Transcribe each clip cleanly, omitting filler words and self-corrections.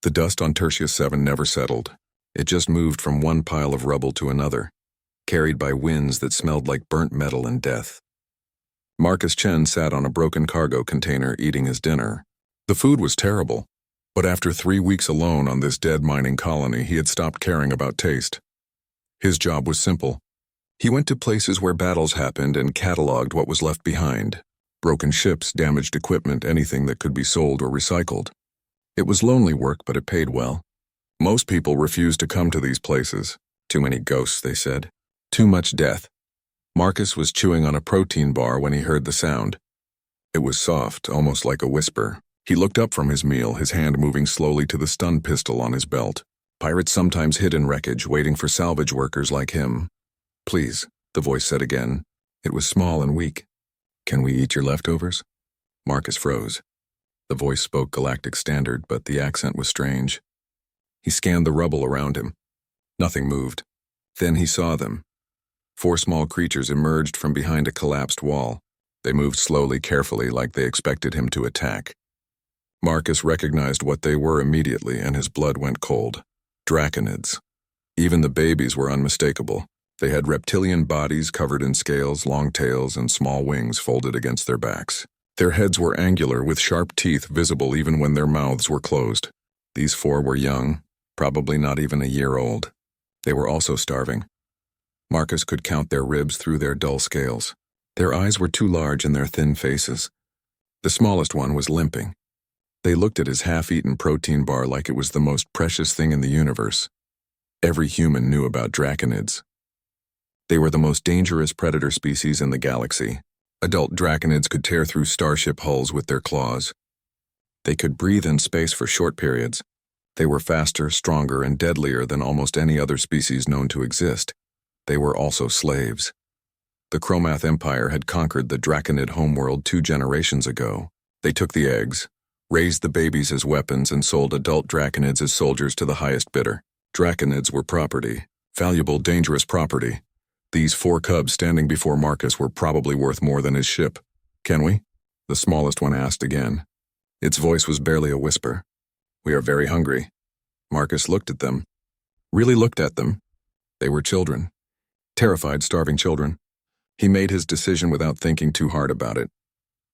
The dust on Tertius 7 never settled. It just moved from one pile of rubble to another, carried by winds that smelled like burnt metal and death. Marcus Chen sat on a broken cargo container eating his dinner. The food was terrible, but after 3 weeks alone on this dead mining colony, he had stopped caring about taste. His job was simple. He went to places where battles happened and cataloged what was left behind. Broken ships, damaged equipment, anything that could be sold or recycled. It was lonely work, but it paid well. Most people refused to come to these places. Too many ghosts, they said. Too much death. Marcus was chewing on a protein bar when he heard the sound. It was soft, almost like a whisper. He looked up from his meal, his hand moving slowly to the stun pistol on his belt. Pirates sometimes hid in wreckage, waiting for salvage workers like him. "Please," the voice said again. It was small and weak. "Can we eat your leftovers?" Marcus froze. The voice spoke Galactic Standard, but the accent was strange. He scanned the rubble around him. Nothing moved. Then he saw them. 4 small creatures emerged from behind a collapsed wall. They moved slowly, carefully, like they expected him to attack. Marcus recognized what they were immediately, and his blood went cold. Draconids. Even the babies were unmistakable. They had reptilian bodies covered in scales, long tails, and small wings folded against their backs. Their heads were angular, with sharp teeth visible even when their mouths were closed. These 4 were young, probably not even a year old. They were also starving. Marcus could count their ribs through their dull scales. Their eyes were too large in their thin faces. The smallest one was limping. They looked at his half-eaten protein bar like it was the most precious thing in the universe. Every human knew about draconids. They were the most dangerous predator species in the galaxy. Adult draconids could tear through starship hulls with their claws. They could breathe in space for short periods. They were faster, stronger, and deadlier than almost any other species known to exist. They were also slaves. The Chromath Empire had conquered the Draconid homeworld 2 generations ago. They took the eggs, raised the babies as weapons, and sold adult draconids as soldiers to the highest bidder. Draconids were property, valuable, dangerous property. These 4 cubs standing before Marcus were probably worth more than his ship. "Can we?" the smallest one asked again. Its voice was barely a whisper. "We are very hungry." Marcus looked at them. Really looked at them. They were children. Terrified, starving children. He made his decision without thinking too hard about it.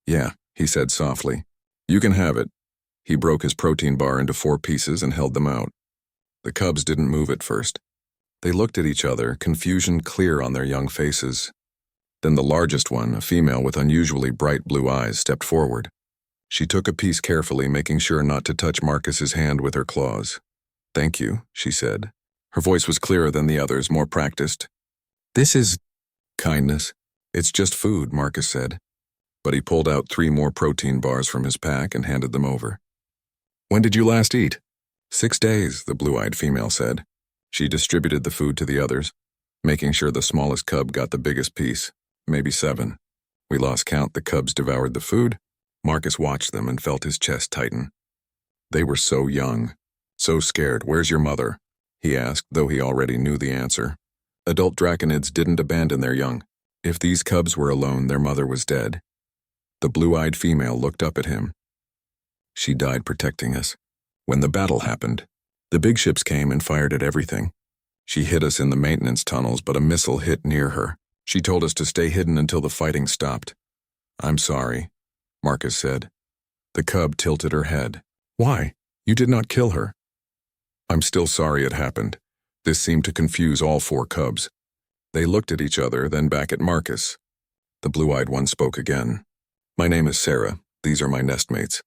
"Yeah," he said softly. "You can have it." He broke his protein bar into 4 pieces and held them out. The cubs didn't move at first. They looked at each other, confusion clear on their young faces. Then the largest one, a female with unusually bright blue eyes, stepped forward. She took a piece carefully, making sure not to touch Marcus's hand with her claws. "Thank you," she said. Her voice was clearer than the others, more practiced. "This is kindness. It's just food," Marcus said. But he pulled out 3 more protein bars from his pack and handed them over. "When did you last eat?" 6 days, the blue-eyed female said. She distributed the food to the others, making sure the smallest cub got the biggest piece, maybe 7. We lost count. The cubs devoured the food. Marcus watched them and felt his chest tighten. They were so young, so scared. "Where's your mother?" he asked, though he already knew the answer. Adult draconids didn't abandon their young. If these cubs were alone, their mother was dead. The blue-eyed female looked up at him. "She died protecting us. When the battle happened, the big ships came and fired at everything. She hid us in the maintenance tunnels, but a missile hit near her. She told us to stay hidden until the fighting stopped." "I'm sorry," Marcus said. The cub tilted her head. "Why? You did not kill her." "I'm still sorry it happened." This seemed to confuse all 4 cubs. They looked at each other, then back at Marcus. The blue-eyed one spoke again. "My name is Sarah. These are my nestmates.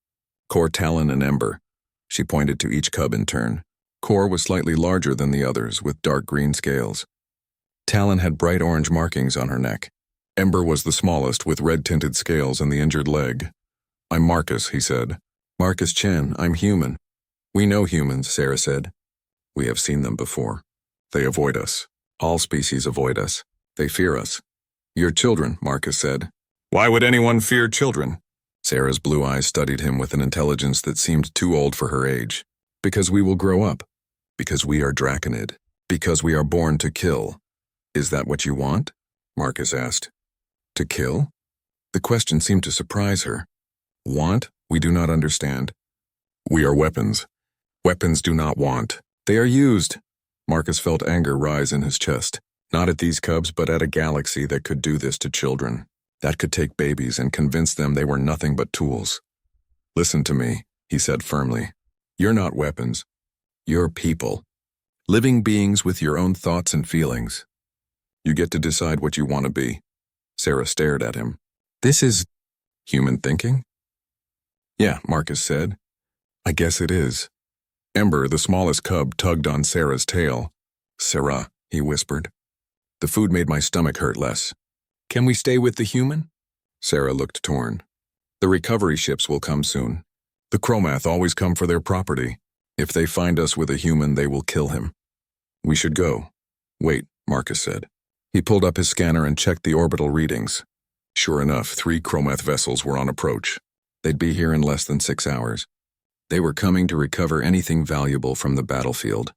Core, Talon, and Ember." She pointed to each cub in turn. Core was slightly larger than the others, with dark green scales. Talon had bright orange markings on her neck. Ember was the smallest, with red-tinted scales and the injured leg. "I'm Marcus," he said. "Marcus Chen, I'm human." "We know humans," Sarah said. "We have seen them before. They avoid us. All species avoid us. They fear us." "You're children," Marcus said. "Why would anyone fear children?" Sarah's blue eyes studied him with an intelligence that seemed too old for her age. "Because we will grow up. Because we are Draconid. Because we are born to kill." "Is that what you want?" Marcus asked. "To kill?" The question seemed to surprise her. "Want? We do not understand." "We are weapons. Weapons do not want. They are used. Marcus felt anger rise in his chest. Not at these cubs, but at a galaxy that could do this to children. That could take babies and convince them they were nothing but tools. Listen to me, he said firmly. You're not weapons. You're people. Living beings with your own thoughts and feelings. You get to decide what you want to be. Sarah stared at him. This is human thinking? Yeah, Marcus said. I guess it is. Ember, the smallest cub, tugged on Sarah's tail. Sarah, he whispered. The food made my stomach hurt less. Can we stay with the human? Sarah looked torn. The recovery ships will come soon. The Chromath always come for their property. If they find us with a human, they will kill him. We should go. Wait, Marcus said. He pulled up his scanner and checked the orbital readings. Sure enough, 3 Chromath vessels were on approach. They'd be here in less than 6 hours. They were coming to recover anything valuable from the battlefield.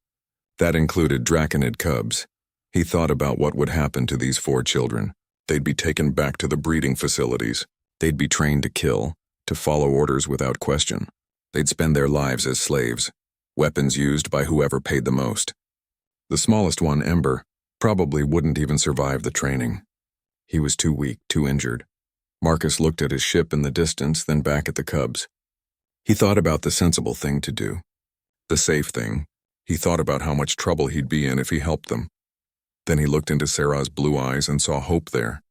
That included Draconid cubs. He thought about what would happen to these 4 children. They'd be taken back to the breeding facilities. They'd be trained to kill, to follow orders without question. They'd spend their lives as slaves, weapons used by whoever paid the most. The smallest one, Ember, probably wouldn't even survive the training. He was too weak, too injured. Marcus looked at his ship in the distance, then back at the cubs. He thought about the sensible thing to do. The safe thing. He thought about how much trouble he'd be in if he helped them. Then he looked into Sarah's blue eyes and saw hope there.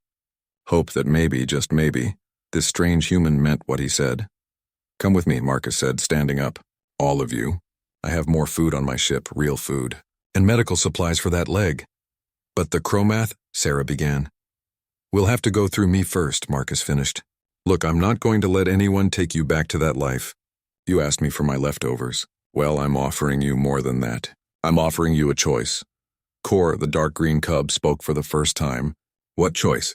Hope that maybe, just maybe, this strange human meant what he said. Come with me, Marcus said, standing up. All of you. I have more food on my ship, real food. And medical supplies for that leg. But the Chromath, Sarah began. We'll have to go through me first, Marcus finished. Look, I'm not going to let anyone take you back to that life. You asked me for my leftovers. Well, I'm offering you more than that. I'm offering you a choice. Cor, the dark green cub, spoke for the first time. What choice?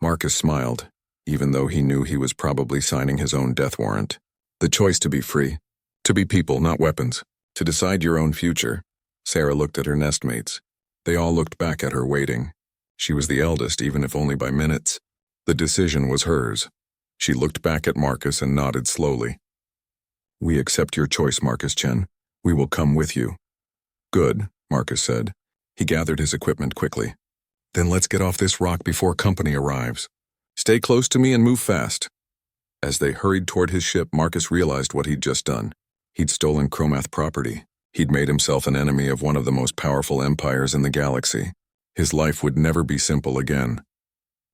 Marcus smiled, even though he knew he was probably signing his own death warrant. The choice to be free. To be people, not weapons. To decide your own future. Sarah looked at her nestmates. They all looked back at her, waiting. She was the eldest, even if only by minutes. The decision was hers. She looked back at Marcus and nodded slowly. We accept your choice, Marcus Chen. We will come with you. Good, Marcus said. He gathered his equipment quickly. Then let's get off this rock before company arrives. Stay close to me and move fast. As they hurried toward his ship, Marcus realized what he'd just done. He'd stolen Chromath property. He'd made himself an enemy of one of the most powerful empires in the galaxy. His life would never be simple again.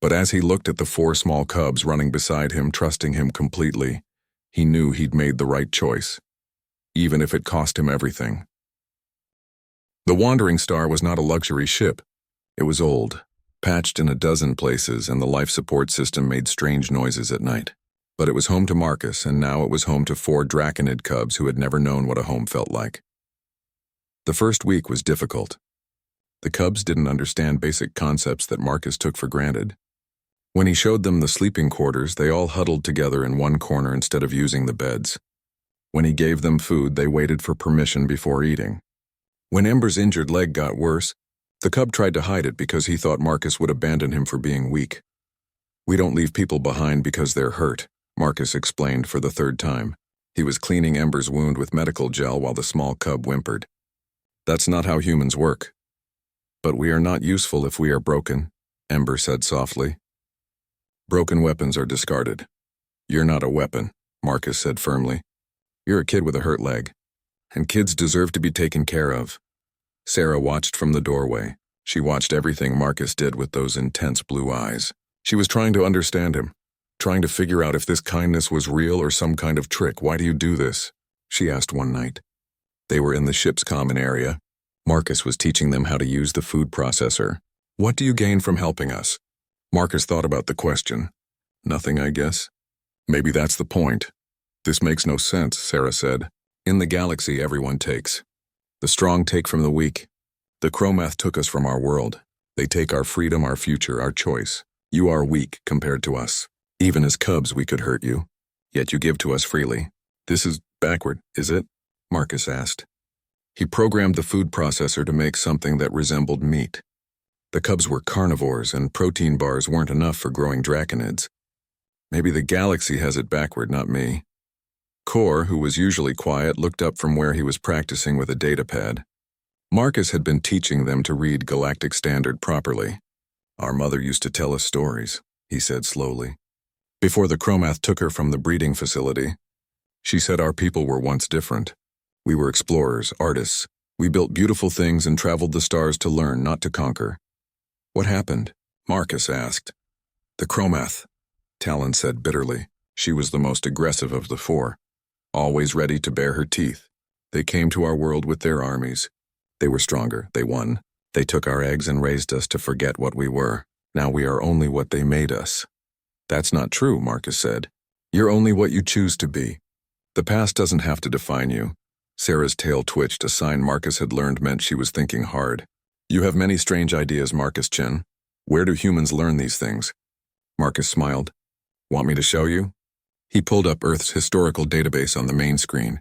But as he looked at the 4 small cubs running beside him, trusting him completely, he knew he'd made the right choice, even if it cost him everything. The Wandering Star was not a luxury ship. It was old, patched in a dozen places, and the life support system made strange noises at night. But it was home to Marcus, and now it was home to 4 Draconid cubs who had never known what a home felt like. The first week was difficult. The cubs didn't understand basic concepts that Marcus took for granted. When he showed them the sleeping quarters, they all huddled together in one corner instead of using the beds. When he gave them food, they waited for permission before eating. When Ember's injured leg got worse, the cub tried to hide it because he thought Marcus would abandon him for being weak. We don't leave people behind because they're hurt, Marcus explained for the 3rd time. He was cleaning Ember's wound with medical gel while the small cub whimpered. That's not how humans work. But we are not useful if we are broken, Ember said softly. Broken weapons are discarded. You're not a weapon, Marcus said firmly. You're a kid with a hurt leg. And kids deserve to be taken care of. Sarah watched from the doorway. She watched everything Marcus did with those intense blue eyes. She was trying to understand him, trying to figure out if this kindness was real or some kind of trick. Why do you do this? She asked one night. They were in the ship's common area. Marcus was teaching them how to use the food processor. What do you gain from helping us? Marcus thought about the question. Nothing, I guess. Maybe that's the point. This makes no sense, Sarah said. In the galaxy, everyone takes. The strong take from the weak. The Chromath took us from our world. They take our freedom, our future, our choice. You are weak compared to us. Even as cubs, we could hurt you. Yet you give to us freely. This is backward, is it? Marcus asked. He programmed the food processor to make something that resembled meat. The cubs were carnivores, and protein bars weren't enough for growing draconids. Maybe the galaxy has it backward, not me. Core, who was usually quiet, looked up from where he was practicing with a datapad. Marcus had been teaching them to read Galactic Standard properly. "Our mother used to tell us stories," he said slowly. "Before the Chromath took her from the breeding facility, she said our people were once different. We were explorers, artists. We built beautiful things and traveled the stars to learn, not to conquer." "What happened?" Marcus asked. "The Chromath," Talon said bitterly. She was the most aggressive of the four, always ready to bare her teeth. They came to our world with their armies. They were stronger, they won. They took our eggs and raised us to forget what we were. Now we are only what they made us. "That's not true," Marcus said. "You're only what you choose to be. The past doesn't have to define you." Sarah's tail twitched, a sign Marcus had learned meant she was thinking hard. "You have many strange ideas, Marcus Chen. Where do humans learn these things?" Marcus smiled. "Want me to show you?" He pulled up Earth's historical database on the main screen.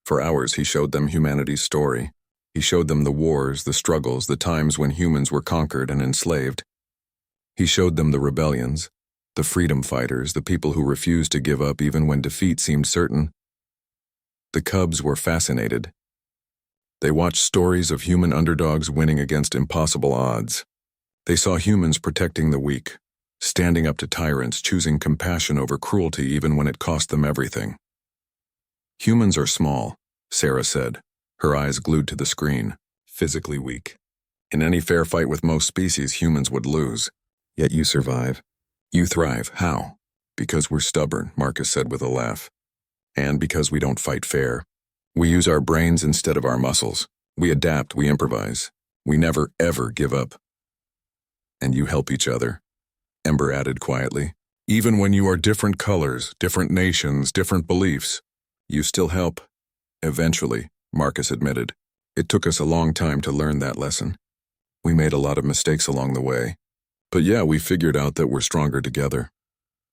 For hours he showed them humanity's story. He showed them the wars, the struggles, the times when humans were conquered and enslaved. He showed them the rebellions, the freedom fighters, the people who refused to give up even when defeat seemed certain. The cubs were fascinated. They watched stories of human underdogs winning against impossible odds. They saw humans protecting the weak, standing up to tyrants, choosing compassion over cruelty even when it cost them everything. "Humans are small," Sarah said, her eyes glued to the screen, "physically weak. In any fair fight with most species, humans would lose. Yet you survive. You thrive. How?" "Because we're stubborn," Marcus said with a laugh. "And because we don't fight fair. We use our brains instead of our muscles. We adapt, we improvise. We never, ever give up." "And you help each other," Ember added quietly. "Even when you are different colors, different nations, different beliefs, you still help." "Eventually," Marcus admitted. "It took us a long time to learn that lesson. We made a lot of mistakes along the way. But yeah, we figured out that we're stronger together."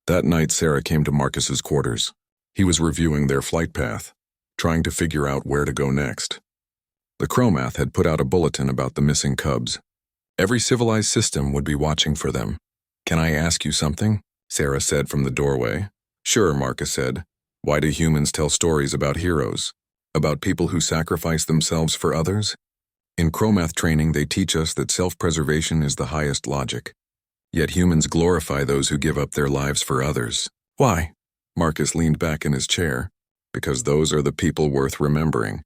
That night, Sarah came to Marcus's quarters. He was reviewing their flight path, trying to figure out where to go next. The Chromath had put out a bulletin about the missing cubs. Every civilized system would be watching for them. "Can I ask you something?" Sarah said from the doorway. "Sure," Marcus said. "Why do humans tell stories about heroes? About people who sacrifice themselves for others? In Chromath training, they teach us that self-preservation is the highest logic. Yet humans glorify those who give up their lives for others. Why?" Marcus leaned back in his chair. "Because those are the people worth remembering.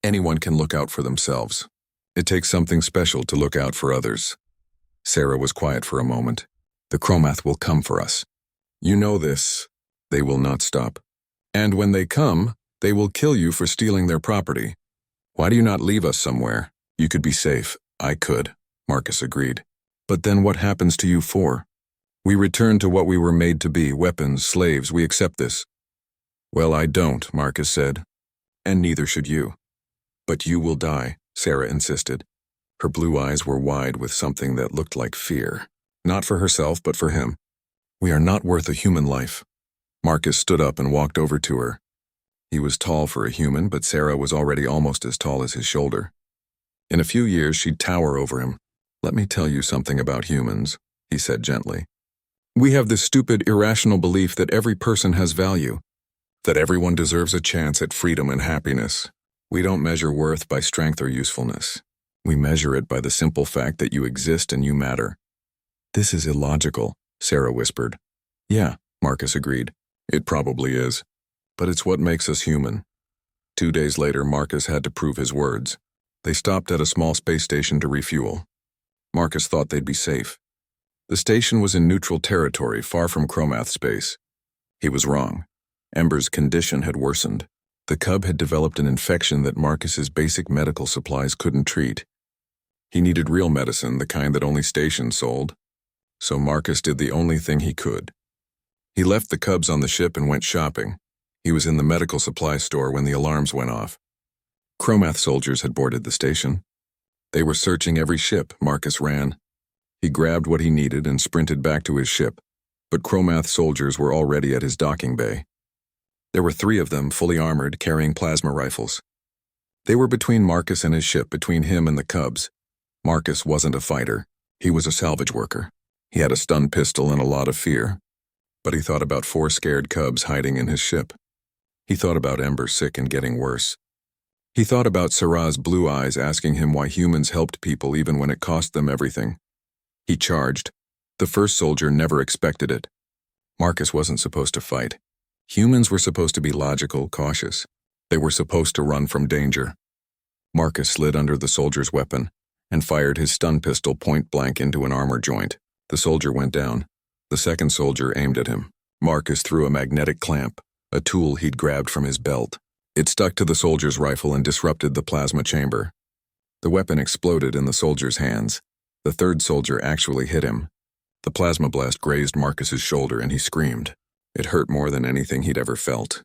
Anyone can look out for themselves. It takes something special to look out for others." Sarah was quiet for a moment. "The Chromath will come for us. You know this. They will not stop. And when they come, they will kill you for stealing their property. Why do you not leave us somewhere? You could be safe." "I could," Marcus agreed. "But then what happens to you four?" "We return to what we were made to be, weapons, slaves, we accept this." "Well, I don't," Marcus said. "And neither should you." "But you will die," Sarah insisted. Her blue eyes were wide with something that looked like fear. Not for herself, but for him. "We are not worth a human life." Marcus stood up and walked over to her. He was tall for a human, but Sarah was already almost as tall as his shoulder. In a few years, she'd tower over him. "Let me tell you something about humans," he said gently. "We have this stupid, irrational belief that every person has value, that everyone deserves a chance at freedom and happiness. We don't measure worth by strength or usefulness. We measure it by the simple fact that you exist and you matter." "This is illogical," Sarah whispered. "Yeah," Marcus agreed. "It probably is. But it's what makes us human." 2 days later, Marcus had to prove his words. They stopped at a small space station to refuel. Marcus thought they'd be safe. The station was in neutral territory, far from Chromath space. He was wrong. Ember's condition had worsened. The cub had developed an infection that Marcus's basic medical supplies couldn't treat. He needed real medicine, the kind that only stations sold. So Marcus did the only thing he could. He left the cubs on the ship and went shopping. He was in the medical supply store when the alarms went off. Chromath soldiers had boarded the station. They were searching every ship. Marcus ran. He grabbed what he needed and sprinted back to his ship, but Chromath soldiers were already at his docking bay. There were 3 of them, fully armored, carrying plasma rifles. They were between Marcus and his ship, between him and the cubs. Marcus wasn't a fighter. He was a salvage worker. He had a stun pistol and a lot of fear. But he thought about 4 scared cubs hiding in his ship. He thought about Ember sick and getting worse. He thought about Sarah's blue eyes asking him why humans helped people even when it cost them everything. He charged. The first soldier never expected it. Marcus wasn't supposed to fight. Humans were supposed to be logical, cautious. They were supposed to run from danger. Marcus slid under the soldier's weapon and fired his stun pistol point blank into an armor joint. The soldier went down. The second soldier aimed at him. Marcus threw a magnetic clamp, a tool he'd grabbed from his belt. It stuck to the soldier's rifle and disrupted the plasma chamber. The weapon exploded in the soldier's hands. The third soldier actually hit him. The plasma blast grazed Marcus's shoulder and he screamed. It hurt more than anything he'd ever felt.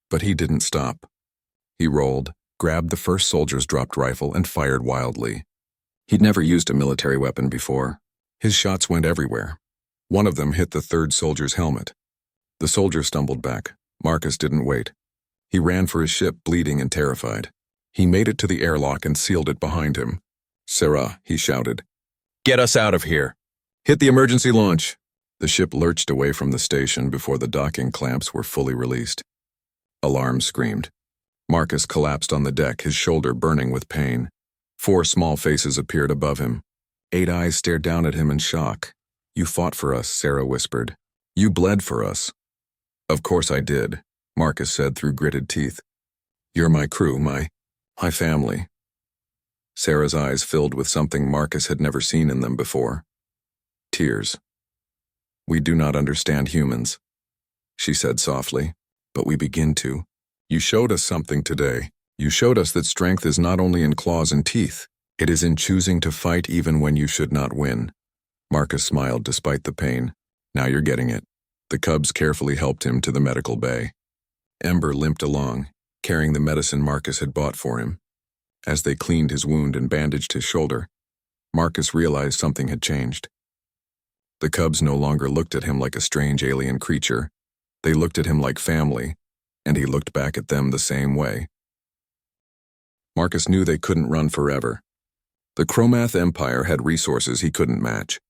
But he didn't stop. He rolled, grabbed the first soldier's dropped rifle, and fired wildly. He'd never used a military weapon before. His shots went everywhere. One of them hit the third soldier's helmet. The soldier stumbled back. Marcus didn't wait. He ran for his ship, bleeding and terrified. He made it to the airlock and sealed it behind him. "Sarah," he shouted. "Get us out of here! Hit the emergency launch!" The ship lurched away from the station before the docking clamps were fully released. Alarms screamed. Marcus collapsed on the deck, his shoulder burning with pain. 4 small faces appeared above him. 8 eyes stared down at him in shock. "You fought for us," Sarah whispered. "You bled for us." "Of course I did," Marcus said through gritted teeth. "You're my crew, my family." Sarah's eyes filled with something Marcus had never seen in them before. Tears. "We do not understand humans," she said softly, "but we begin to. You showed us something today. You showed us that strength is not only in claws and teeth, it is in choosing to fight even when you should not win." Marcus smiled despite the pain. "Now you're getting it." The cubs carefully helped him to the medical bay. Ember limped along, carrying the medicine Marcus had bought for him. As they cleaned his wound and bandaged his shoulder, Marcus realized something had changed. The cubs no longer looked at him like a strange alien creature. They looked at him like family, and he looked back at them the same way. Marcus knew they couldn't run forever. The Chromath Empire had resources he couldn't match.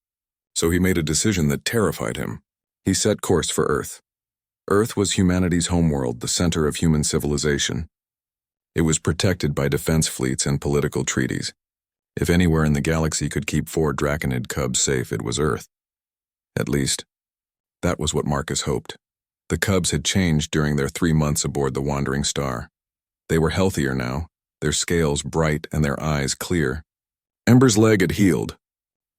So he made a decision that terrified him. He set course for Earth. Earth was humanity's homeworld, the center of human civilization. It was protected by defense fleets and political treaties. If anywhere in the galaxy could keep 4 Draconid cubs safe, it was Earth. At least, that was what Marcus hoped. The cubs had changed during their 3 months aboard the Wandering Star. They were healthier now, their scales bright and their eyes clear. Ember's leg had healed.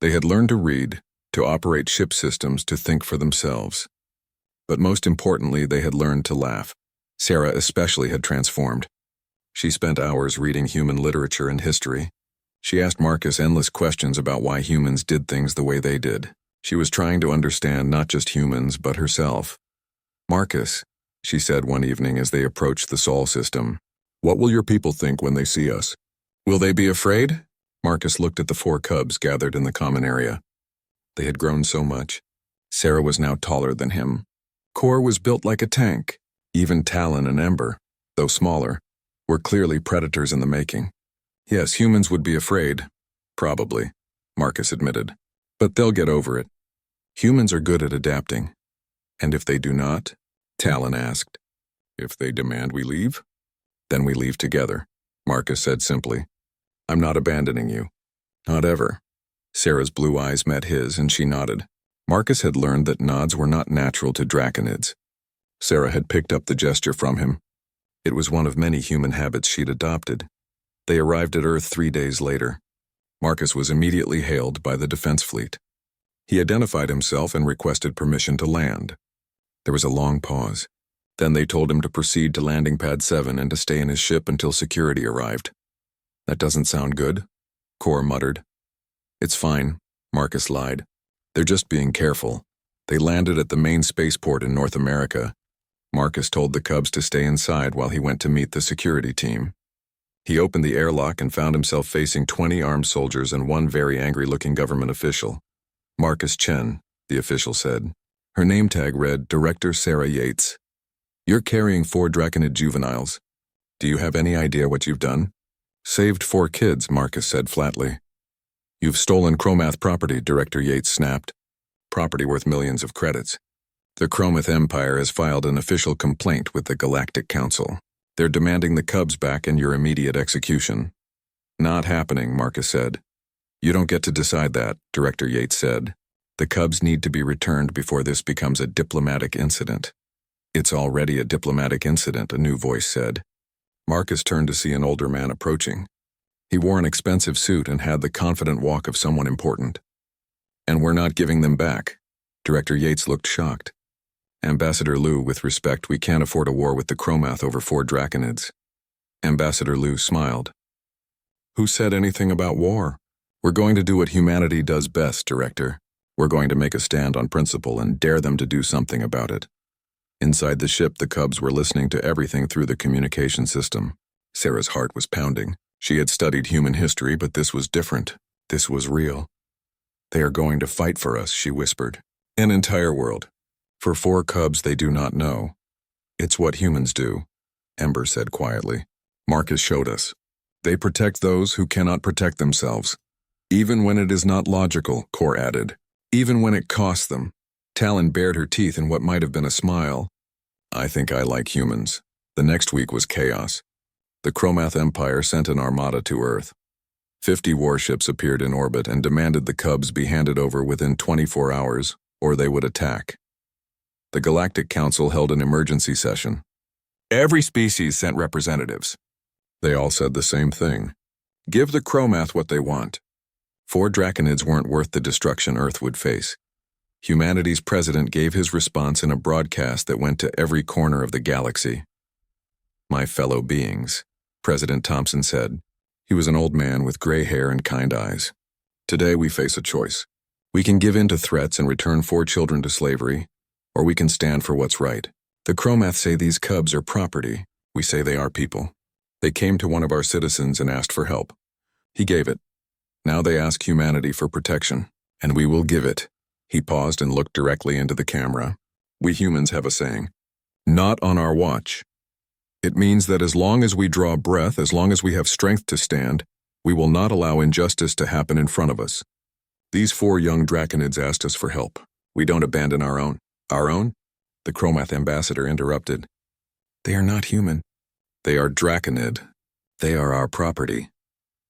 They had learned to read, to operate ship systems, to think for themselves. But most importantly, they had learned to laugh. Sarah especially had transformed. She spent hours reading human literature and history. She asked Marcus endless questions about why humans did things the way they did. She was trying to understand not just humans, but herself. "Marcus," she said one evening as they approached the Sol system, "what will your people think when they see us? Will they be afraid?" Marcus looked at the 4 cubs gathered in the common area. They had grown so much. Sarah was now taller than him. Kor was built like a tank. Even Talon and Ember, though smaller, were clearly predators in the making. Yes, humans would be afraid. Probably, Marcus admitted. But they'll get over it. Humans are good at adapting. And if they do not? Talon asked. "If they demand we leave? Then we leave together," Marcus said simply. "I'm not abandoning you. Not ever." Sarah's blue eyes met his and she nodded. Marcus had learned that nods were not natural to Draconids. Sarah had picked up the gesture from him. It was one of many human habits she'd adopted. They arrived at Earth 3 days later. Marcus was immediately hailed by the defense fleet. He identified himself and requested permission to land. There was a long pause. Then they told him to proceed to landing pad 7 and to stay in his ship until security arrived. "That doesn't sound good," Kor muttered. "It's fine," Marcus lied. "They're just being careful. They landed at the main spaceport in North America." Marcus told the cubs to stay inside while he went to meet the security team. He opened the airlock and found himself facing 20 armed soldiers and one very angry-looking government official. "Marcus Chen," the official said. Her name tag read, "Director Sarah Yates. You're carrying 4 Draconid juveniles. Do you have any idea what you've done?" "Saved 4 kids," Marcus said flatly. "You've stolen Chromath property," Director Yates snapped. "Property worth millions of credits. The Chromath Empire has filed an official complaint with the Galactic Council. They're demanding the Cubs back and your immediate execution. Not happening, Marcus said. You don't get to decide that, Director Yates said. The Cubs need to be returned before this becomes a diplomatic incident. It's already a diplomatic incident, a new voice said. Marcus turned to see an older man approaching. He wore an expensive suit and had the confident walk of someone important. And we're not giving them back. Director Yates looked shocked. Ambassador Liu, with respect, we can't afford a war with the Chromath over 4 Draconids. Ambassador Liu smiled. Who said anything about war? We're going to do what humanity does best, Director. We're going to make a stand on principle and dare them to do something about it. Inside the ship, the Cubs were listening to everything through the communication system. Sarah's heart was pounding. She had studied human history, but this was different. This was real. They are going to fight for us, she whispered. An entire world. For 4 Cubs they do not know. It's what humans do, Ember said quietly. Marcus showed us. They protect those who cannot protect themselves. Even when it is not logical, Core added. Even when it costs them. Talon bared her teeth in what might have been a smile. I think I like humans. The next week was chaos. The Chromath Empire sent an armada to Earth. 50 warships appeared in orbit and demanded the Cubs be handed over within 24 hours, or they would attack. The Galactic Council held an emergency session. Every species sent representatives. They all said the same thing. Give the Chromath what they want. 4 Draconids weren't worth the destruction Earth would face. Humanity's president gave his response in a broadcast that went to every corner of the galaxy. My fellow beings, President Thompson said. He was an old man with gray hair and kind eyes. Today we face a choice. We can give in to threats and return 4 children to slavery, or we can stand for what's right. The Chromath say these Cubs are property. We say they are people. They came to one of our citizens and asked for help. He gave it. Now they ask humanity for protection, and we will give it. He paused and looked directly into the camera. We humans have a saying. Not on our watch. It means that as long as we draw breath, as long as we have strength to stand, we will not allow injustice to happen in front of us. These 4 young Draconids asked us for help. We don't abandon our own. Our own? The Chromath ambassador interrupted. They are not human. They are Draconid. They are our property.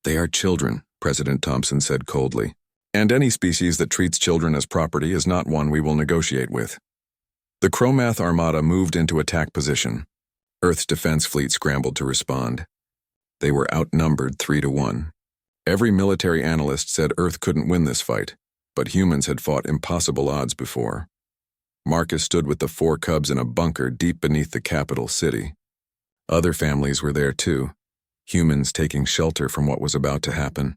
They are children, President Thompson said coldly. And any species that treats children as property is not one we will negotiate with. The Chromath armada moved into attack position. Earth's defense fleet scrambled to respond. They were outnumbered 3-1. Every military analyst said Earth couldn't win this fight, but humans had fought impossible odds before. Marcus stood with the 4 Cubs in a bunker deep beneath the capital city. Other families were there too, humans taking shelter from what was about to happen.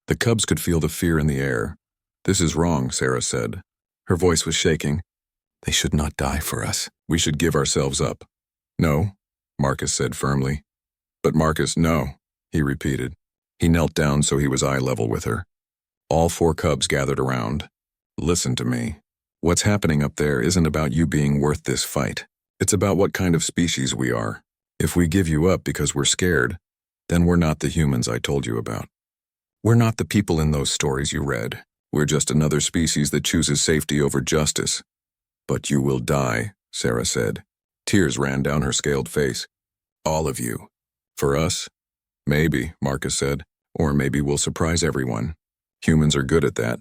The Cubs could feel the fear in the air. This is wrong, Sarah said. Her voice was shaking. They should not die for us. We should give ourselves up. No, Marcus said firmly. But Marcus, no, he repeated. He knelt down so he was eye level with her. All 4 Cubs gathered around. Listen to me. What's happening up there isn't about you being worth this fight. It's about what kind of species we are. If we give you up because we're scared, then we're not the humans I told you about. We're not the people in those stories you read. We're just another species that chooses safety over justice. But you will die, Sarah said. Tears ran down her scaled face. All of you. For us? Maybe, Marcus said. Or maybe we'll surprise everyone. Humans are good at that.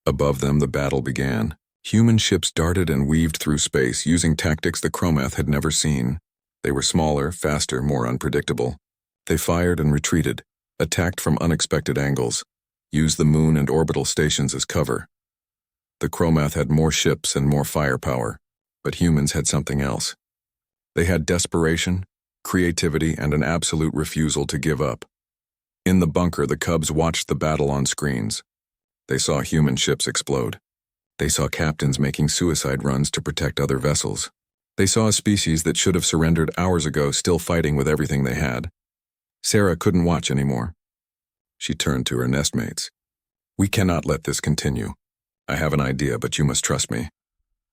Above them, the battle began. Human ships darted and weaved through space, using tactics the Chromath had never seen. They were smaller, faster, more unpredictable. They fired and retreated, attacked from unexpected angles, used the moon and orbital stations as cover. The Chromath had more ships and more firepower, but humans had something else. They had desperation, creativity, and an absolute refusal to give up. In the bunker, the Cubs watched the battle on screens. They saw human ships explode. They saw captains making suicide runs to protect other vessels. They saw a species that should have surrendered hours ago still fighting with everything they had. Sarah couldn't watch anymore. She turned to her nestmates. We cannot let this continue. I have an idea, but you must trust me.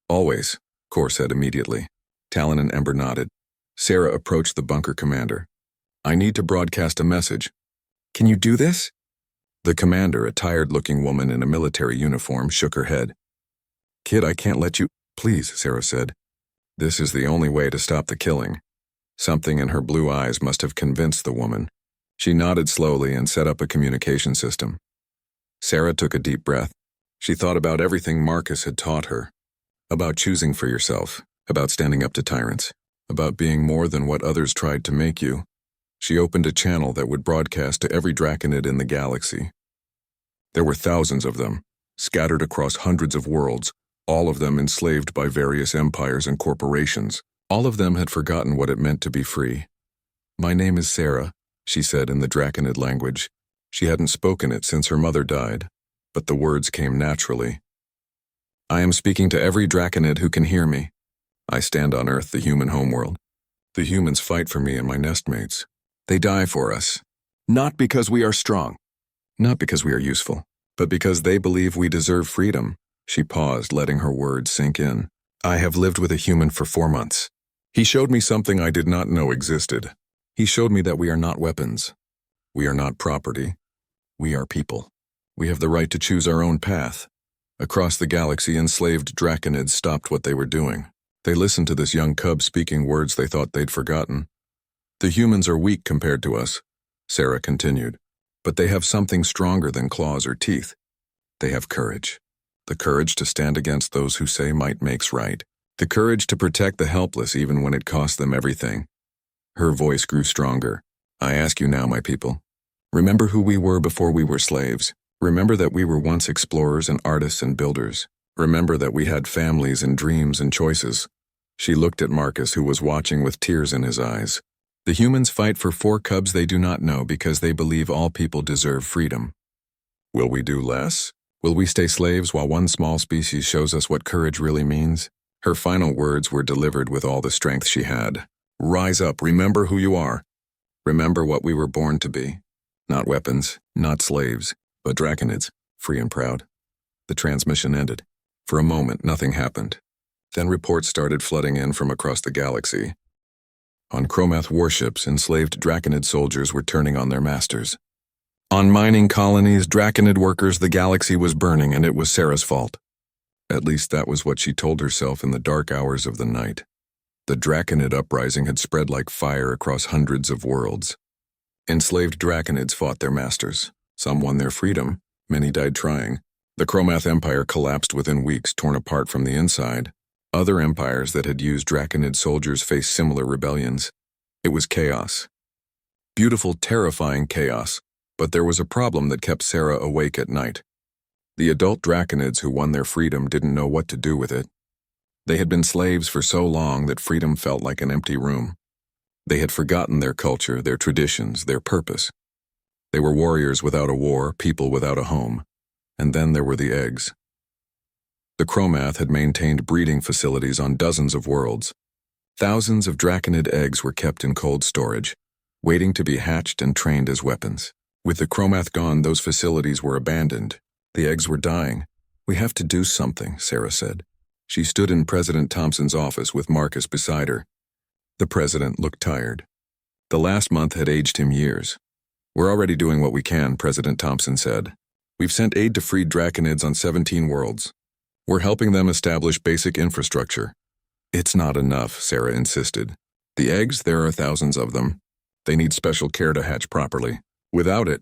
Always, Core said immediately. Talon and Ember nodded. Sarah approached the bunker commander. I need to broadcast a message. Can you do this? The commander, a tired-looking woman in a military uniform, shook her head. Kid, I can't let you. Please, Sarah said. This is the only way to stop the killing. Something in her blue eyes must have convinced the woman. She nodded slowly and set up a communication system. Sarah took a deep breath. She thought about everything Marcus had taught her. About choosing for yourself, about standing up to tyrants, about being more than what others tried to make you. She opened a channel that would broadcast to every draconid in the galaxy. There were thousands of them, scattered across hundreds of worlds, all of them enslaved by various empires and corporations. All of them had forgotten what it meant to be free. My name is Sarah, she said in the draconid language. She hadn't spoken it since her mother died, but the words came naturally. I am speaking to every draconid who can hear me. I stand on Earth, the human homeworld. The humans fight for me and my nestmates. They die for us. Not because we are strong. Not because we are useful, but because they believe we deserve freedom. She paused, letting her words sink in. I have lived with a human for 4 months. He showed me something I did not know existed. He showed me that we are not weapons. We are not property. We are people. We have the right to choose our own path. Across the galaxy, enslaved draconids stopped what they were doing. They listened to this young cub speaking words they thought they'd forgotten. The humans are weak compared to us, Sarah continued, but they have something stronger than claws or teeth. They have courage. The courage to stand against those who say might makes right. The courage to protect the helpless even when it costs them everything. Her voice grew stronger. I ask you now, my people. Remember who we were before we were slaves. Remember that we were once explorers and artists and builders. Remember that we had families and dreams and choices. She looked at Marcus, who was watching with tears in his eyes. The humans fight for 4 cubs they do not know because they believe all people deserve freedom. Will we do less? Will we stay slaves while one small species shows us what courage really means? Her final words were delivered with all the strength she had. Rise up, remember who you are. Remember what we were born to be. Not weapons, not slaves, but draconids, free and proud. The transmission ended. For a moment, nothing happened. Then reports started flooding in from across the galaxy. On Chromath warships, enslaved draconid soldiers were turning on their masters. On mining colonies, draconid workers, the galaxy was burning, and it was Sarah's fault. At least that was what she told herself in the dark hours of the night. The draconid uprising had spread like fire across hundreds of worlds. Enslaved draconids fought their masters. Some won their freedom. Many died trying. The Chromath Empire collapsed within weeks, torn apart from the inside. Other empires that had used draconid soldiers faced similar rebellions. It was chaos. Beautiful, terrifying chaos. But there was a problem that kept Sarah awake at night. The adult draconids who won their freedom didn't know what to do with it. They had been slaves for so long that freedom felt like an empty room. They had forgotten their culture, their traditions, their purpose. They were warriors without a war, people without a home. And then there were the eggs. The Chromath had maintained breeding facilities on dozens of worlds. Thousands of draconid eggs were kept in cold storage, waiting to be hatched and trained as weapons. With the Chromath gone, those facilities were abandoned. The eggs were dying. We have to do something, Sarah said. She stood in President Thompson's office with Marcus beside her. The president looked tired. The last month had aged him years. We're already doing what we can, President Thompson said. We've sent aid to freed draconids on 17 worlds. We're helping them establish basic infrastructure. It's not enough, Sarah insisted. The eggs, there are thousands of them. They need special care to hatch properly. Without it,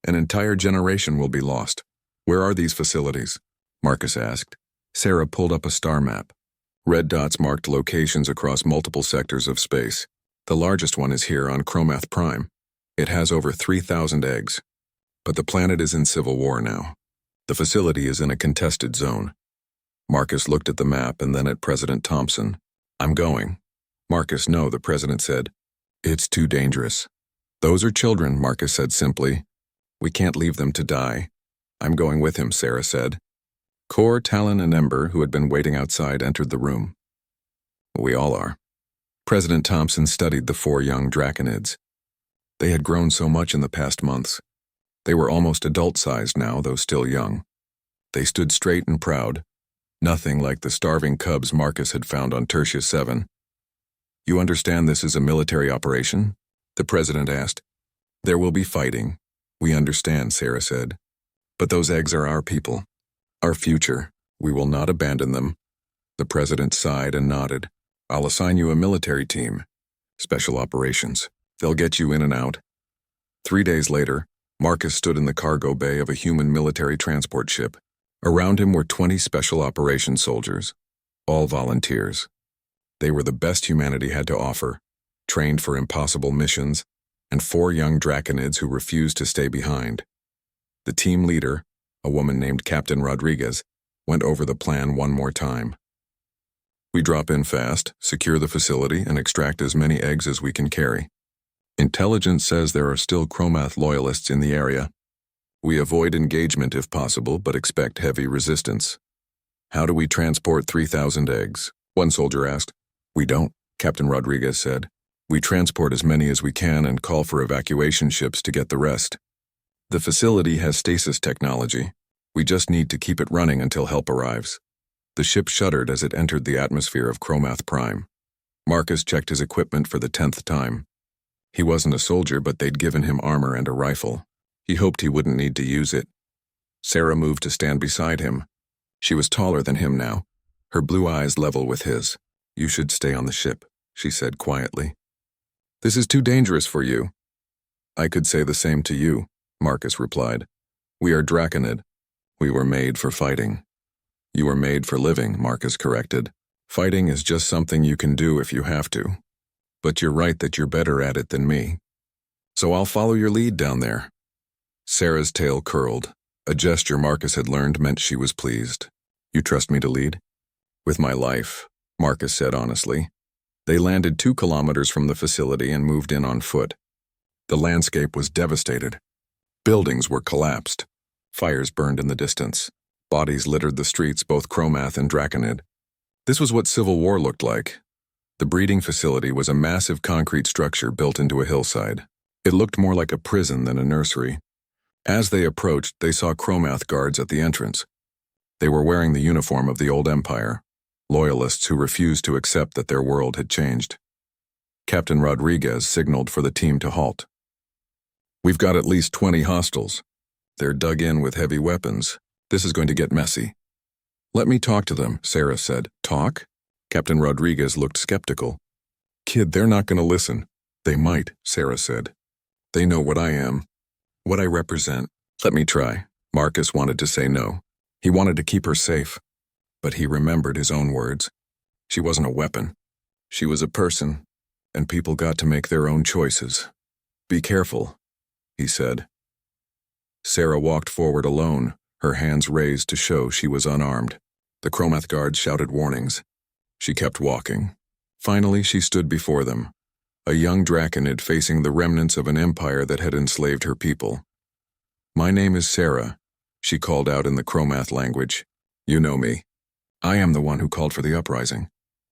an entire generation will be lost. Where are these facilities? Marcus asked. Sarah pulled up a star map. Red dots marked locations across multiple sectors of space. The largest one is here on Chromath Prime. It has over 3,000 eggs. But the planet is in civil war now. The facility is in a contested zone. Marcus looked at the map and then at President Thompson. I'm going. Marcus, no, the president said. It's too dangerous. Those are children, Marcus said simply. We can't leave them to die. I'm going with him, Sarah said. Core, Talon, and Ember, who had been waiting outside, entered the room. We all are. President Thompson studied the 4 young draconids. They had grown so much in the past months. They were almost adult-sized now, though still young. They stood straight and proud, nothing like the starving cubs Marcus had found on Tertia 7. You understand this is a military operation? The president asked. There will be fighting. We understand, Sarah said. But those eggs are our people, our future. We will not abandon them. The president sighed and nodded. I'll assign you a military team. Special operations. They'll get you in and out. 3 days later, Marcus stood in the cargo bay of a human military transport ship. Around him were 20 special operations soldiers, all volunteers. They were the best humanity had to offer, trained for impossible missions, and 4 young draconids who refused to stay behind. The team leader, a woman named Captain Rodriguez, went over the plan one more time. We drop in fast, secure the facility, and extract as many eggs as we can carry. Intelligence says there are still Chromath loyalists in the area. We avoid engagement if possible, but expect heavy resistance. How do we transport 3,000 eggs? One soldier asked. We don't, Captain Rodriguez said. We transport as many as we can and call for evacuation ships to get the rest. The facility has stasis technology. We just need to keep it running until help arrives. The ship shuddered as it entered the atmosphere of Chromath Prime. Marcus checked his equipment for the 10th time. He wasn't a soldier, but they'd given him armor and a rifle. He hoped he wouldn't need to use it. Sarah moved to stand beside him. She was taller than him now, her blue eyes level with his. You should stay on the ship, she said quietly. This is too dangerous for you. I could say the same to you, Marcus replied. We are Draconid. We were made for fighting. You were made for living, Marcus corrected. Fighting is just something you can do if you have to. But you're right that you're better at it than me. So I'll follow your lead down there. Sarah's tail curled. A gesture Marcus had learned meant she was pleased. You trust me to lead? With my life, Marcus said honestly. They landed 2 kilometers from the facility and moved in on foot. The landscape was devastated. Buildings were collapsed. Fires burned in the distance. Bodies littered the streets, both Chromath and Draconid. This was what civil war looked like. The breeding facility was a massive concrete structure built into a hillside. It looked more like a prison than a nursery. As they approached, they saw Chromath guards at the entrance. They were wearing the uniform of the old empire, loyalists who refused to accept that their world had changed. Captain Rodriguez signaled for the team to halt. We've got at least 20 hostiles. They're dug in with heavy weapons. This is going to get messy. Let me talk to them, Sarah said. Talk? Captain Rodriguez looked skeptical. Kid, they're not going to listen. They might, Sarah said. They know what I am, what I represent. Let me try. Marcus wanted to say no. He wanted to keep her safe. But he remembered his own words. She wasn't a weapon. She was a person, and people got to make their own choices. Be careful, he said. Sarah walked forward alone, her hands raised to show she was unarmed. The Chromath guards shouted warnings. She kept walking. Finally, she stood before them, a young Draconid facing the remnants of an empire that had enslaved her people. My name is Sarah, she called out in the Chromath language. You know me. I am the one who called for the uprising.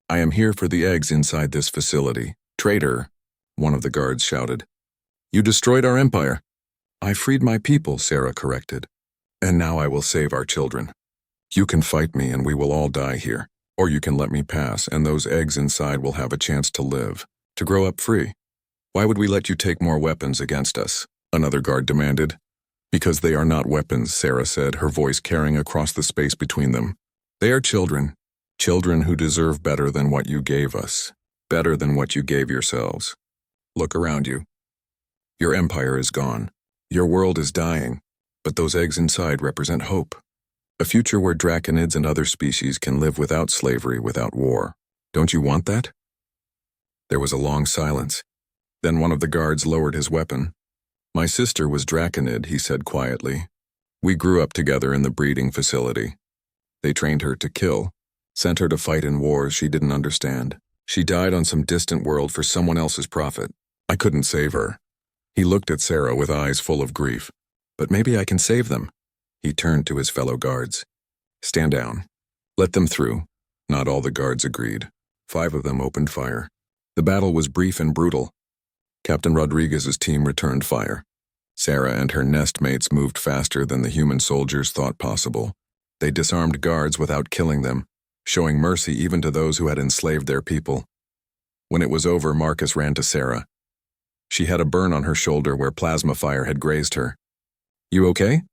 I am here for the eggs inside this facility. Traitor, one of the guards shouted. You destroyed our empire. I freed my people, Sarah corrected. And now I will save our children. You can fight me and we will all die here. Or you can let me pass and those eggs inside will have a chance to live, to grow up free. Why would we let you take more weapons against us? Another guard demanded. Because they are not weapons, Sarah said, her voice carrying across the space between them. They are children. Children who deserve better than what you gave us. Better than what you gave yourselves. Look around you. Your empire is gone. Your world is dying. But those eggs inside represent hope. A future where Draconids and other species can live without slavery, without war. Don't you want that? There was a long silence. Then one of the guards lowered his weapon. My sister was Draconid, he said quietly. We grew up together in the breeding facility. They trained her to kill, sent her to fight in wars she didn't understand. She died on some distant world for someone else's profit. I couldn't save her. He looked at Sarah with eyes full of grief. But maybe I can save them. He turned to his fellow guards. Stand down. Let them through. Not all the guards agreed. 5 of them opened fire. The battle was brief and brutal. Captain Rodriguez's team returned fire. Sarah and her nest mates moved faster than the human soldiers thought possible. They disarmed guards without killing them, showing mercy even to those who had enslaved their people. When it was over, Marcus ran to Sarah. She had a burn on her shoulder where plasma fire had grazed her. You okay?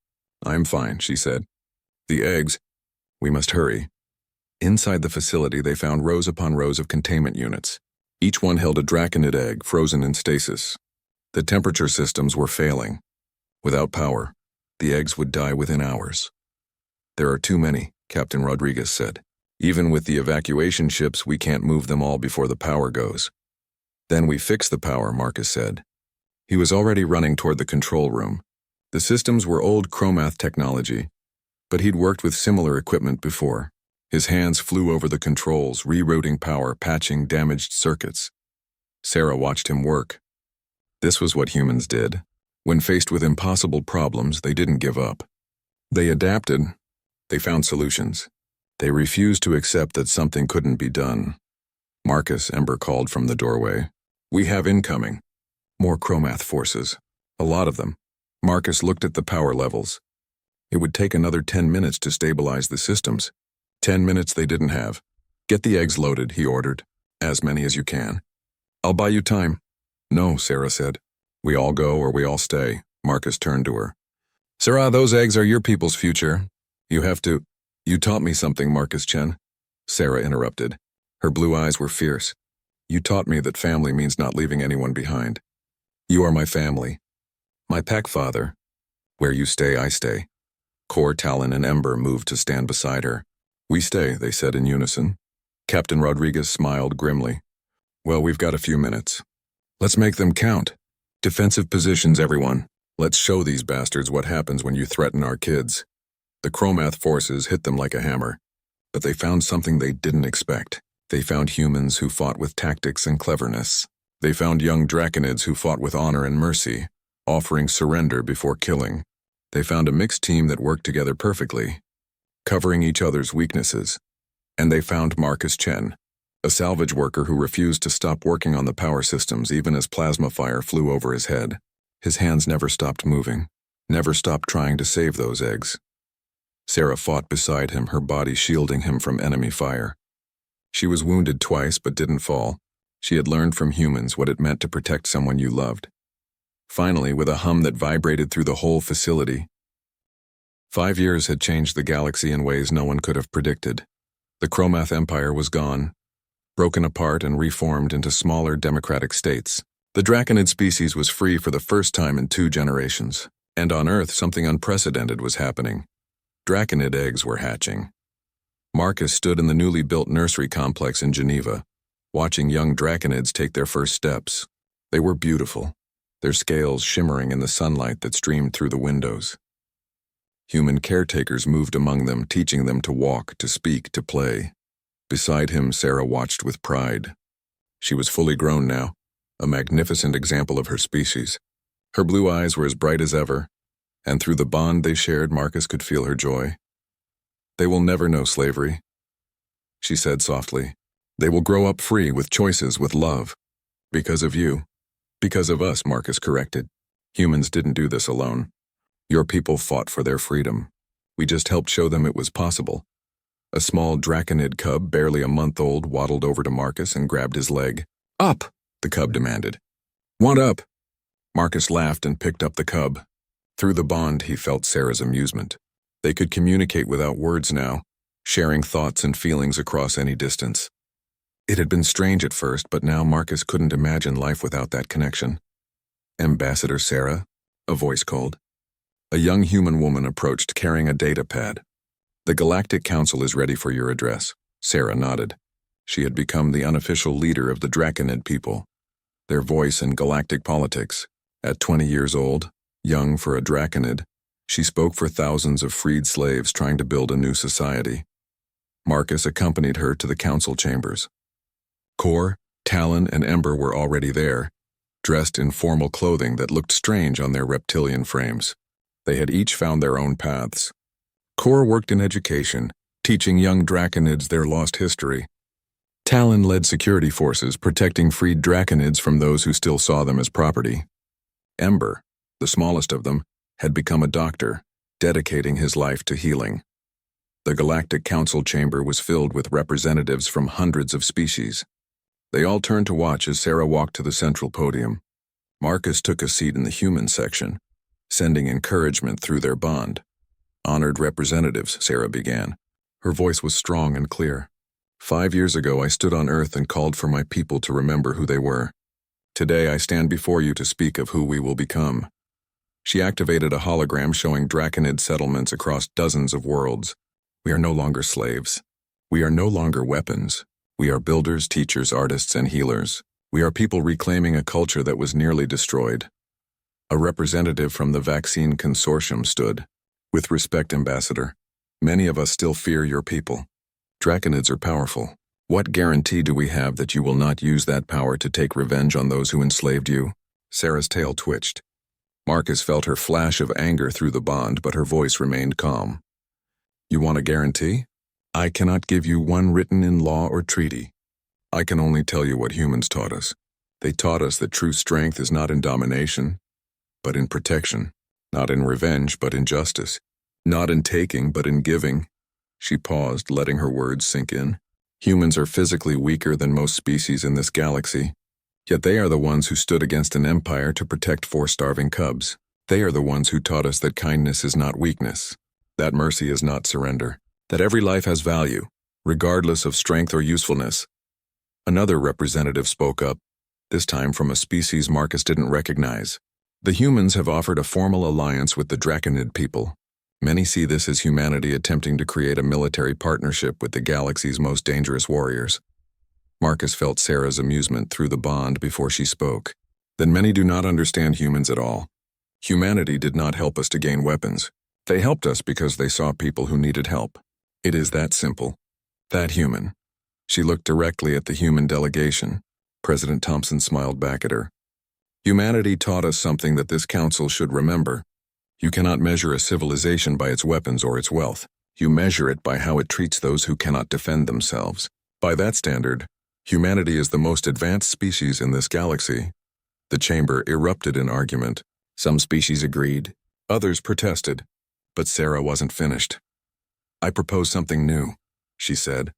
I'm fine, she said. The eggs. We must hurry. Inside the facility, they found rows upon rows of containment units. Each one held a draconid egg frozen in stasis. The temperature systems were failing. Without power, the eggs would die within hours. "There are too many," Captain Rodriguez said. "Even with the evacuation ships, we can't move them all before the power goes." "Then we fix the power," Marcus said. He was already running toward the control room. The systems were old chromath technology, but he'd worked with similar equipment before. His hands flew over the controls, rerouting power, patching damaged circuits. Sarah watched him work. This was what humans did. When faced with impossible problems, they didn't give up. They adapted. They found solutions. They refused to accept that something couldn't be done. "Marcus," Ember called from the doorway. "We have incoming. More chromath forces. A lot of them." Marcus looked at the power levels. It would take another 10 minutes to stabilize the systems. 10 minutes they didn't have. "Get the eggs loaded," he ordered. "As many as you can." "I'll buy you time." "No," Sarah said. "We all go or we all stay." Marcus turned to her. "Sarah, those eggs are your people's future. You have to—" "You taught me something, Marcus Chen," Sarah interrupted. Her blue eyes were fierce. "You taught me that family means not leaving anyone behind. You are my family. My pack father. Where you stay, I stay." Core, Talon, and Ember moved to stand beside her. "We stay," they said in unison. Captain Rodriguez smiled grimly. "Well, we've got a few minutes. Let's make them count. Defensive positions, everyone. Let's show these bastards what happens when you threaten our kids." The chromath forces hit them like a hammer, but they found something they didn't expect. They found humans who fought with tactics and cleverness. They found young draconids who fought with honor and mercy, offering surrender before killing. They found a mixed team that worked together perfectly, covering each other's weaknesses. And they found Marcus Chen, a salvage worker who refused to stop working on the power systems even as plasma fire flew over his head. His hands never stopped moving, never stopped trying to save those eggs. Sarah fought beside him, her body shielding him from enemy fire. She was wounded twice but didn't fall. She had learned from humans what it meant to protect someone you loved. Finally, with a hum that vibrated through the whole facility, 5 years had changed the galaxy in ways no one could have predicted. The Chromath Empire was gone, broken apart and reformed into smaller democratic states. The Draconid species was free for the first time in 2 generations, and on Earth something unprecedented was happening. Draconid eggs were hatching. Marcus stood in the newly built nursery complex in Geneva, watching young Draconids take their first steps. They were beautiful, their scales shimmering in the sunlight that streamed through the windows. Human caretakers moved among them, teaching them to walk, to speak, to play. Beside him, Sarah watched with pride. She was fully grown now, a magnificent example of her species. Her blue eyes were as bright as ever, and through the bond they shared, Marcus could feel her joy. "They will never know slavery," she said softly. "They will grow up free, with choices, with love. Because of you." "Because of us," Marcus corrected. "Humans didn't do this alone. Your people fought for their freedom. We just helped show them it was possible." A small Draconid cub, barely a month old, waddled over to Marcus and grabbed his leg. "Up!" the cub demanded. "Want up?" Marcus laughed and picked up the cub. Through the bond, he felt Sarah's amusement. They could communicate without words now, sharing thoughts and feelings across any distance. It had been strange at first, but now Marcus couldn't imagine life without that connection. "Ambassador Sarah?" a voice called. A young human woman approached, carrying a data pad. "The Galactic Council is ready for your address." Sarah nodded. She had become the unofficial leader of the Draconid people, their voice in galactic politics. At 20 years old, young for a Draconid, she spoke for thousands of freed slaves trying to build a new society. Marcus accompanied her to the council chambers. Core, Talon, and Ember were already there, dressed in formal clothing that looked strange on their reptilian frames. They had each found their own paths. Core worked in education, teaching young Draconids their lost history. Talon led security forces, protecting freed Draconids from those who still saw them as property. Ember, the smallest of them, had become a doctor, dedicating his life to healing. The Galactic Council chamber was filled with representatives from hundreds of species. They all turned to watch as Sarah walked to the central podium. Marcus took a seat in the human section, sending encouragement through their bond. "Honored representatives," Sarah began. Her voice was strong and clear. 5 years ago, I stood on Earth and called for my people to remember who they were. Today, I stand before you to speak of who we will become. She activated a hologram showing Draconid settlements across dozens of worlds. We are no longer slaves. We are no longer weapons. We are builders, teachers, artists, and healers. We are people reclaiming a culture that was nearly destroyed. A representative from the Vaccine Consortium stood. With respect, Ambassador, many of us still fear your people. Draconids are powerful. What guarantee do we have that you will not use that power to take revenge on those who enslaved you? Sarah's tail twitched. Marcus felt her flash of anger through the bond, but her voice remained calm. You want a guarantee? I cannot give you one written in law or treaty. I can only tell you what humans taught us. They taught us that true strength is not in domination, but in protection. Not in revenge, but in justice. Not in taking, but in giving. She paused, letting her words sink in. Humans are physically weaker than most species in this galaxy. Yet they are the ones who stood against an empire to protect 4 starving cubs. They are the ones who taught us that kindness is not weakness, that mercy is not surrender, that every life has value, regardless of strength or usefulness. Another representative spoke up, this time from a species Marcus didn't recognize. The humans have offered a formal alliance with the Draconid people. Many see this as humanity attempting to create a military partnership with the galaxy's most dangerous warriors. Marcus felt Sarah's amusement through the bond before she spoke. Then many do not understand humans at all. Humanity did not help us to gain weapons. They helped us because they saw people who needed help. It is that simple. That human. She looked directly at the human delegation. President Thompson smiled back at her. Humanity taught us something that this council should remember. You cannot measure a civilization by its weapons or its wealth. You measure it by how it treats those who cannot defend themselves. By that standard, humanity is the most advanced species in this galaxy. The chamber erupted in argument. Some species agreed, others protested, but Sarah wasn't finished. I propose something new, she said,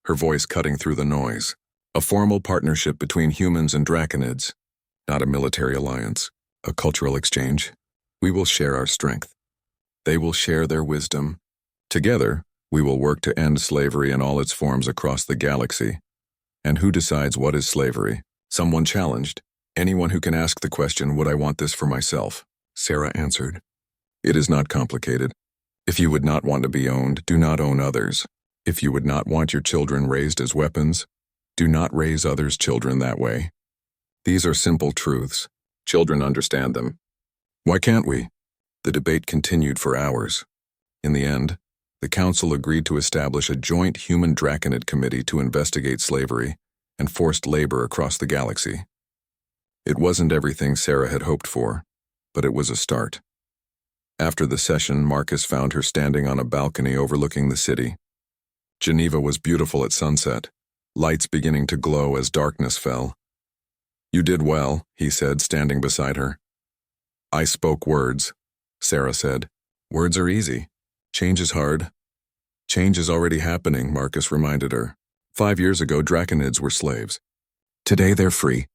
her voice cutting through the noise. A formal partnership between humans and Draconids. Not a military alliance, a cultural exchange. We will share our strength. They will share their wisdom. Together, we will work to end slavery in all its forms across the galaxy. And who decides what is slavery? Someone challenged. Anyone who can ask the question, would I want this for myself? Sarah answered. It is not complicated. If you would not want to be owned, do not own others. If you would not want your children raised as weapons, do not raise others' children that way. These are simple truths. Children understand them. Why can't we? The debate continued for hours. In the end, the council agreed to establish a joint human Draconid committee to investigate slavery and forced labor across the galaxy. It wasn't everything Sarah had hoped for, but it was a start. After the session, Marcus found her standing on a balcony overlooking the city. Geneva was beautiful at sunset, lights beginning to glow as darkness fell. You did well, he said, standing beside her. I spoke words, Sarah said. Words are easy. Change is hard. Change is already happening, Marcus reminded her. 5 years ago, Draconids were slaves. Today they're free.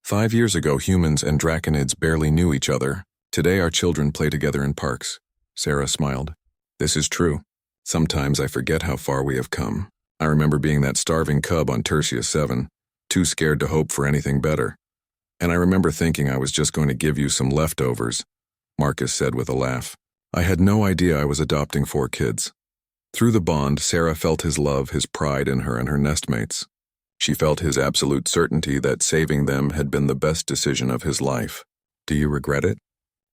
5 years ago, humans and Draconids barely knew each other. Today our children play together in parks. Sarah smiled. This is true. Sometimes I forget how far we have come. I remember being that starving cub on Tertius 7, too scared to hope for anything better. And I remember thinking I was just going to give you some leftovers, Marcus said with a laugh. I had no idea I was adopting 4 kids. Through the bond, Sarah felt his love, his pride in her and her nestmates. She felt his absolute certainty that saving them had been the best decision of his life. Do you regret it?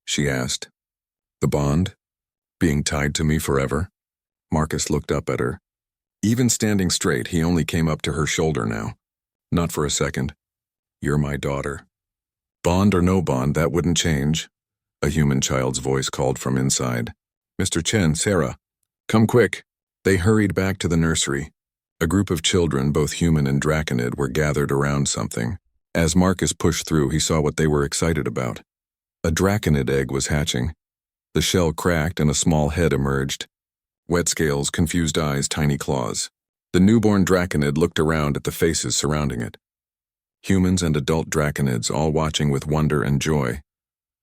She asked. The bond? Being tied to me forever? Marcus looked up at her. Even standing straight, he only came up to her shoulder now. Not for a second. You're my daughter. Bond or no bond, that wouldn't change. A human child's voice called from inside. Mr. Chen, Sarah, come quick. They hurried back to the nursery. A group of children, both human and Draconid, were gathered around something. As Marcus pushed through, he saw what they were excited about. A Draconid egg was hatching. The shell cracked and a small head emerged. Wet scales, confused eyes, tiny claws. The newborn Draconid looked around at the faces surrounding it. Humans and adult Draconids all watching with wonder and joy.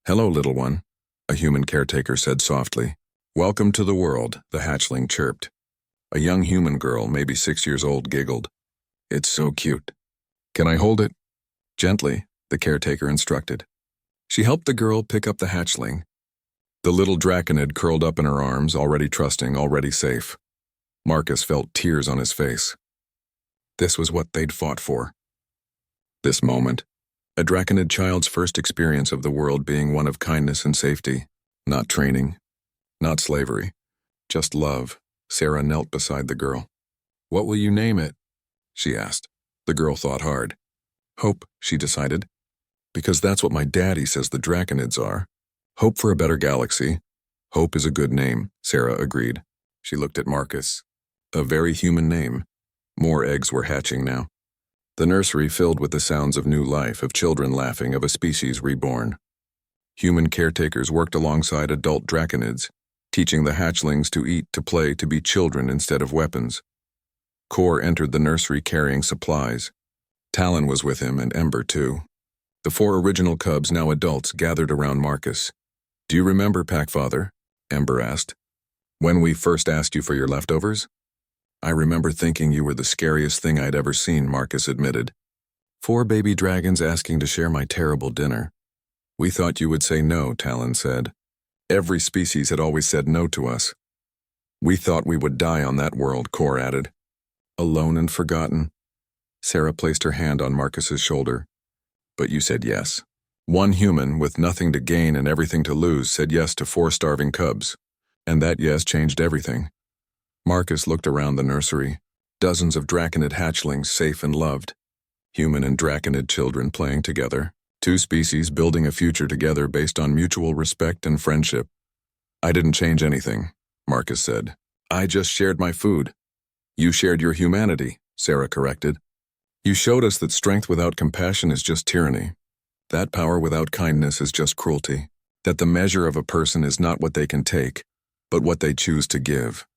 Hello, little one, a human caretaker said softly. Welcome to the world, the hatchling chirped. A young human girl, maybe 6 years old, giggled. "It's so cute. Can I hold it?" "Gently," the caretaker instructed. She helped the girl pick up the hatchling. The little draconid curled up in her arms, already trusting, already safe. Marcus felt tears on his face. This was what they'd fought for. This moment, a draconid child's first experience of the world being one of kindness and safety, not training, not slavery, just love. Sarah knelt beside the girl. "What will you name it?" she asked. The girl thought hard. "Hope," she decided. "Because that's what my daddy says the draconids are. Hope for a better galaxy." "Hope is a good name," Sarah agreed. She looked at Marcus. A very human name. More eggs were hatching now. The nursery filled with the sounds of new life, of children laughing, of a species reborn. Human caretakers worked alongside adult draconids, teaching the hatchlings to eat, to play, to be children instead of weapons. Kor entered the nursery carrying supplies. Talon was with him, and Ember too. The 4 original cubs, now adults, gathered around Marcus. "Do you remember, Packfather?" Ember asked. "When we first asked you for your leftovers?" "I remember thinking you were the scariest thing I'd ever seen," Marcus admitted. 4 baby dragons asking to share my terrible dinner. "We thought you would say no," Talon said. "Every species had always said no to us." "We thought we would die on that world," Kor added. "Alone and forgotten." Sarah placed her hand on Marcus's shoulder. "But you said yes. One human, with nothing to gain and everything to lose, said yes to 4 starving cubs. And that yes changed everything." Marcus looked around the nursery. Dozens of draconid hatchlings, safe and loved. Human and draconid children playing together. 2 species building a future together based on mutual respect and friendship. "I didn't change anything," Marcus said. "I just shared my food." "You shared your humanity," Sarah corrected. "You showed us that strength without compassion is just tyranny. That power without kindness is just cruelty. That the measure of a person is not what they can take, but what they choose to give."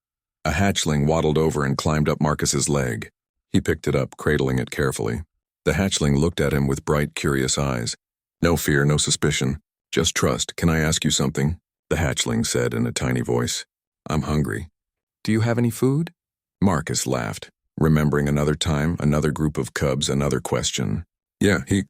A hatchling waddled over and climbed up Marcus's leg. He picked it up, cradling it carefully. The hatchling looked at him with bright, curious eyes. "No fear, no suspicion. Just trust. Can I ask you something?" The hatchling said in a tiny voice. "I'm hungry." "Do you have any food?" Marcus laughed, remembering another time, another group of cubs, another question. "Yeah, he